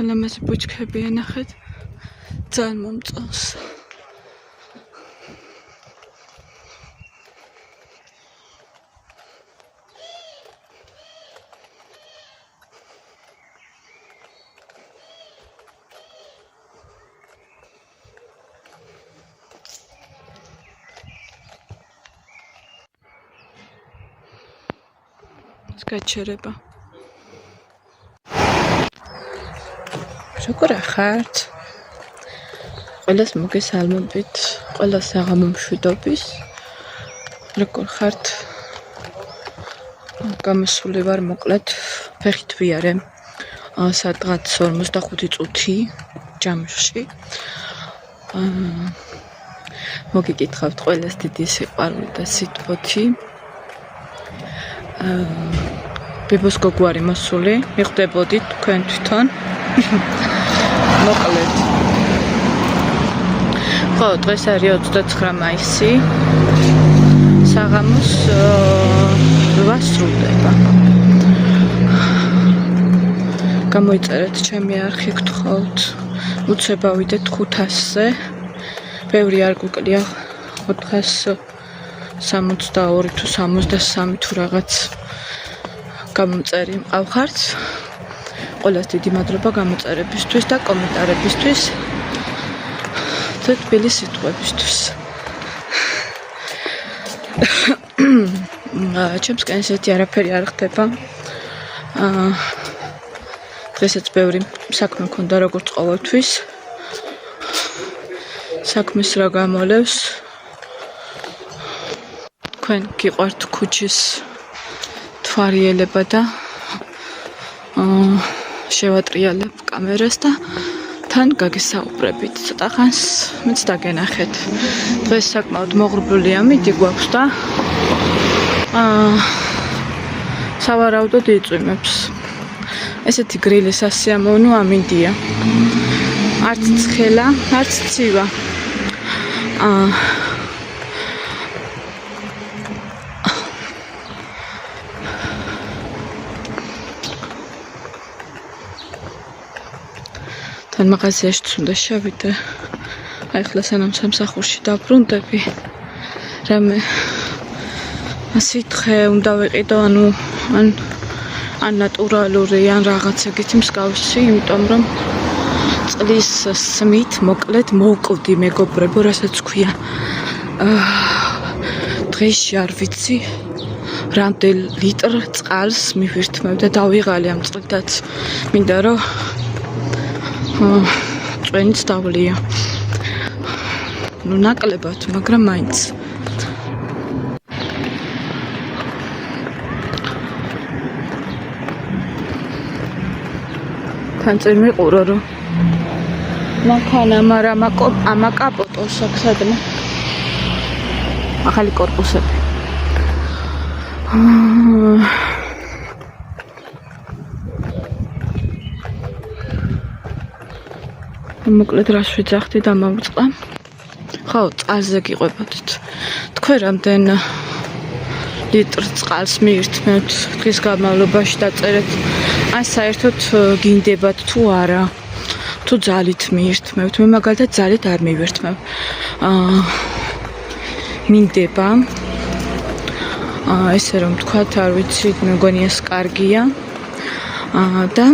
ლამაზი ბუჩქები ენახეთ, ძალიან მომწონს. გაჩერება. როგორ ხართ? ყველას მოგესალმებით, ყველას აღარ მომშვიდობის. როგორ ხართ? გამოსული ვარ მოკლედ, ფეხით ვიარე. სადღაც 45 წუთი ჯამში. მოგიკითხავთ ყველას დიდი სიყვარული და სიტყვოთი. ბებოს გოგვარი მოსული, მიხვდებოდით თქვენ თვითონ. მოკლედ. ხო, დღეს არის 29 მაისი. საღამოს 8 სრულდება. გამოიწერეთ ჩემი არხი, გთხოვთ. უცება ვიდეთ 500-ზე. ბევრი არ გვიკლია 462 თუ 63 თუ რაღაც გამომწერი მყავხართ. ყველას დიდი მადლობა გამოწერებისთვის და კომენტარებისთვის. თბილი სიტყვებისთვის. ჩემსკენ ესეთი არაფერი არ ხდება. დღესაც ბევრი საქმე მქონდა როგორც ყოველთვის. საქმეს რა გამოლევს? თქვენ გიყვართ ქუჩის თვარიელება და შევატრიალებ კამერას და თან გაგესაუბრებით. ცოტა ხანს მეც დაგენახეთ. დღეს საკმაოდ მოღრუბლული ამინდი გვაქვს და სავარაუდოდ იწვიმებს. ესეთი გრილი სასიამოვნო ამინდია. არც ცხელა, არც ცივა. თან მაღაზიაში უნდა შევიდე. აი ახლა სანამ სამსახურში დაბრუნდები. რამე სითხე უნდა ვიყიდო, ან ნატურალური, ან რაღაც ეგეთი მსგავსი, იმიტომ რომ წყლის სმით მოკლედ მოვკვდი მეგობრებო, რასაც ქვია. დღეში არ ვიცი რამდენ ლიტრ წყალს მივირთმევ და დავიღალე ამ წყლითაც. მინდა რომ წვენიც დავლია. ნაკლებად, მაგრამ მაინც. თან წინ მიყურო რომ მანქანა, მაგრამ ამა კაპოტოს აქვს სადმე. ახალი კორპუსები. მოკლედ რას ვიძახდი და მოვწყა. ხო, წყალზე გიყვებოდით. თქვენ რამდენ ლიტრ წყალს მიირთმევთ დღის განმავლობაში დაწერეთ. ან საერთოდ გინდებათ თუ არა. თუ ძალით მიირთმევთ. მე მაგალითად ძალით არ მივირთმევ. მინდება. ესე რომ თქვათ, არ ვიცი, მეგონია კარგია. და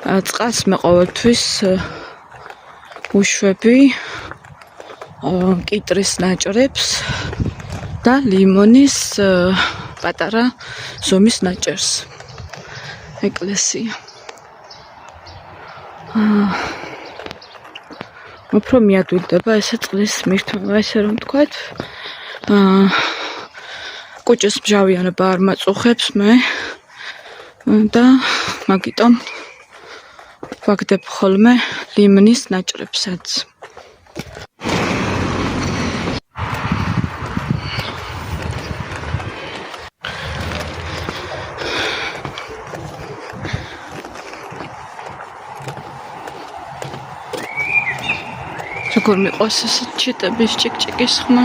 წყალს მე ყოველთვის უშვები კიტრის ნაჭრებს და ლიმონის პატარა ზომის ნაჭერს. ეკლესია. უფრო მიადვილდება ესე წყლის მირთმევა, ესე რომ თქვათ. კუჭის მჟავიანობა არ მაწუხებს მე და მაგიტომ ვაგდებ ხოლმე ლიმონის ნაჭრებსაც. როგორ მიყვარს ეს ჩიტების ჭიკჭიკის ხმა.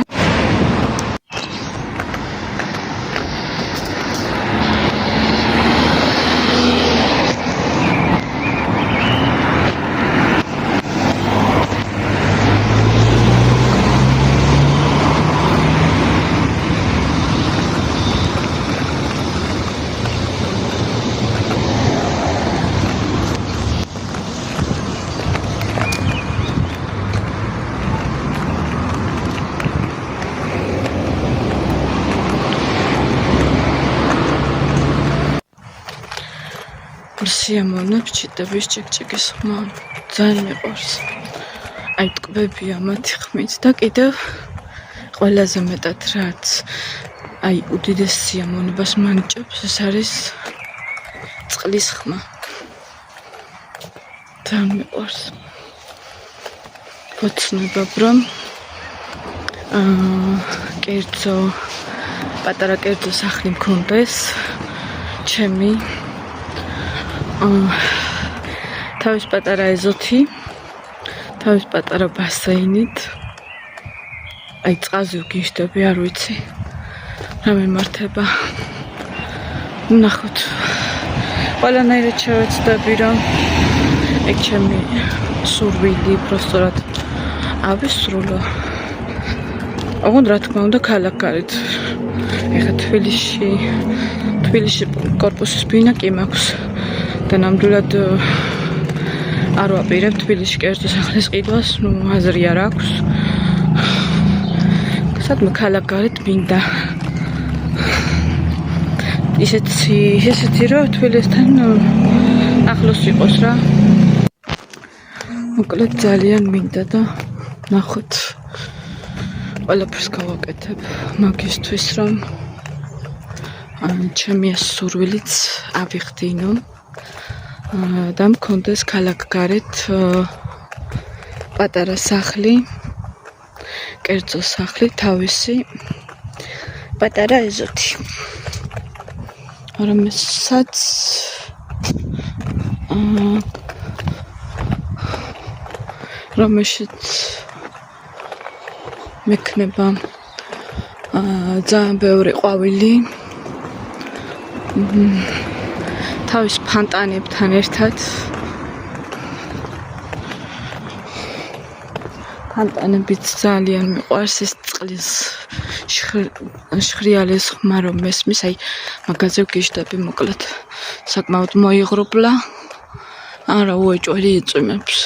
სიამოვნებს ჭიდების ჭიკჭიკის ხმა ძალიან მიყვარს. აი ტკბებია მათი ხმით და კიდევ ყველაზე მეტად რაც აი უდიდეს სიამოვნებას მანიჭებს ეს არის წყლის ხმა. ძალიან მიყვარს. ვოცნებობ რომ კერძო პატარა კერძო სახლი მქონდეს ჩემი თავის პატარა ეზოთი თავის პატარა ბასეინით აი წყალზე ვგიშდები არ ვიცი რა მიმართება ნახოთ ყველანაირად შევეცდები რომ ეგ ჩემი სურვილი პროსტორად ავისრულო ოღონდ რა თქმა უნდა ქალაქგარეთ ეხა თბილისში კორპუსის ბინა კი მაქვს და ნამდვილად არ ვაპირებ თბილისში კერძო სახლის ყიდვას ნუ აზრი არ აქვს სადმე ქალაქგარეთ მინდა ისეთი რომ თბილისთან ახლოს იყოს რა მოკლედ ძალიან მინდა და ნახოთ ყველაფერს გავაკეთებ მაგისთვის რომ ჩემი სურვილიც ავიხდინო და მქონდეს ქალაქგარეთ პატარა სახლი კერძო სახლი თავისი პატარა ეზოთი რომელსაც რომელშიც მექნება ძალიან ბევრი ყვავილი თავის ფანტანებთან ერთად ფანტანებიც ძალიან მიყვარს ეს წყლის შხრიალის ხმა რომ მესმის აი მაგაზე ვგიშდები მოკლედ საკმაოდ მოიღრუბლა არა უეჭველი იწვიმებს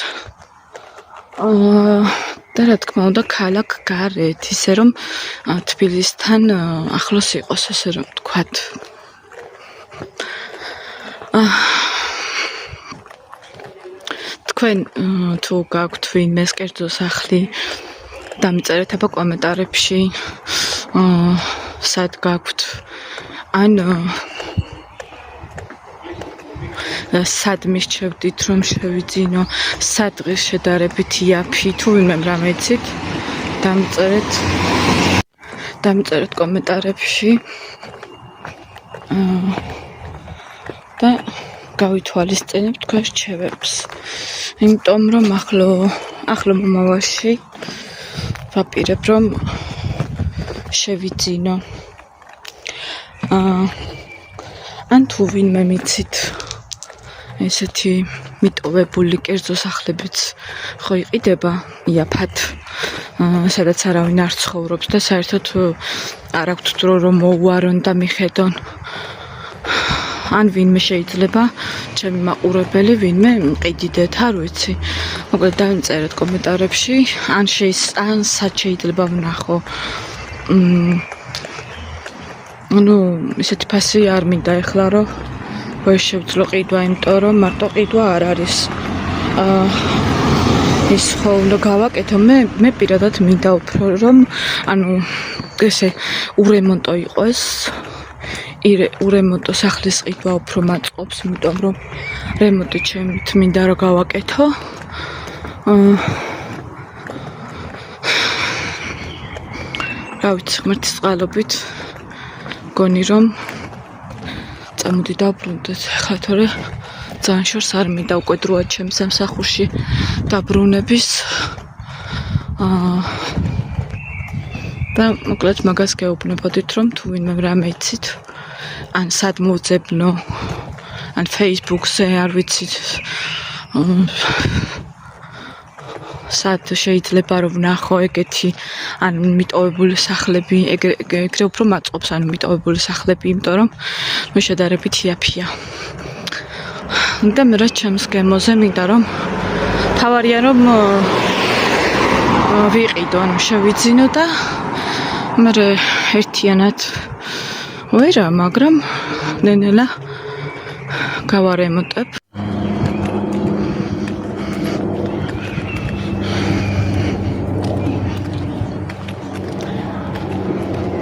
და რა თქმა უნდა ქალაქგარეთ ისე რომ თბილისთან ახლოს იყოს ესე რომ ვთქვათ თქვენ თუ გაქვთ ვინმე კერძო სახლი დამიწერეთ აბა კომენტარებში სად გაქვთ ან სად მისჩევდით რომ შევიძინო სად დღეს შედარებით იაფი თუ ვინმე რამე იცით დამიწერეთ კომენტარებში და გავითვალისწინებ თქვენ რჩევებს იმიტომ რომ ახლო მომავალში ვაპირებ რომ შევიძინო ან თუ ვინმე მიცით ესეთი მიტოვებული კერძო სახლებიც ხო იყიდება იაფად სადაც არავინ არ ცხოვრობს და საერთოდ არ აქვთ დრო რომ მოუარონ და მიხედონ ან ვინმე შეიძლება ჩემი მაყურებელი ვინმე მყიდიდეთ არ ვიცი მოკლედ დავწერეთ კომენტარებში ან სად შეიძლება ვნახო ну ისეთი ფასი არ მინდა ეხლა რომ შევძლო ყიდვა იმიტომ რომ მარტო ყიდვა არ არის ის ხო უნდა გავაკეთო მე პირადად მინდა უფრო რომ ანუ ესე ურემონტო იყოს ურემონტო სახლის ყიდვა უფრო მაწყობს იმიტომ რომ რემონტი ჩემით მინდა რომ გავაკეთო რა ვიცი ღმერთის წყალობით გონი რომ წამოდი დავბრუნდეთ ხა თორე ძალიან შორს არ მინდა უკვე დროა ჩემს სამსახურში დაბრუნების და მოკლედ მაგას გეუბნებოდით რომ თუ ვინმე რამე იცით ან სად მოძებნო ან Facebook-ზე არ ვიცით სად შეიძლება რომ ვნახო ეგეთი ან მიტოვებული სახლები ეგრე უფრო მაწყობს ან მიტოვებული სახლები იმიტომ რომ მე შედარებით იაფია და მე რა ჩემს გემოზე მინდა რომ თავარია რომ ვიყიდო ან შევიძინო და მე ერთიანად ვერა მაგრამ ნენელა გავარემონტებ.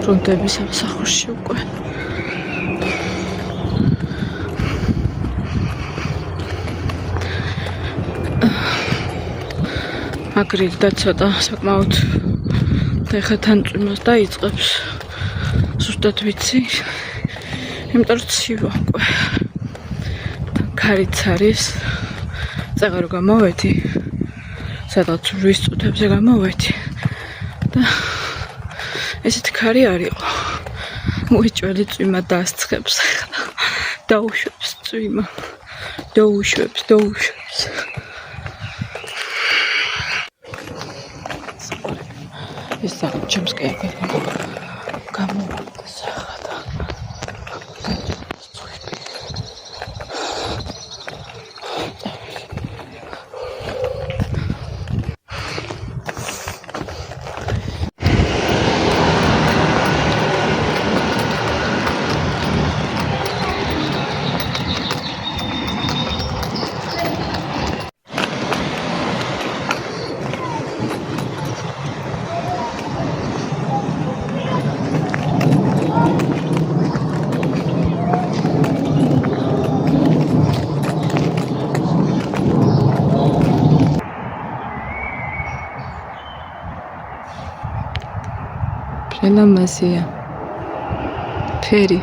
ბრუნდები სამსახურში უკვე. აგრილდა ცოტა საკმაოდ ეხა თანწვიმას დაიწყებს. ზუსტად ვიცი. იმიტომ რომ ცივა უკვე. კარიც არის. წეღარო გამოვედი. სადღაც 8 წუთებზე გამოვედი. და ესეთი ქარი არ იყო. უეჭველი წვიმა დასცხებს ახლა. დაუშვებს წვიმა. დაუშვებს. ეს არის ჩემს კერპები. გამოვარდეს ახლა და ელამაზია. ფერი.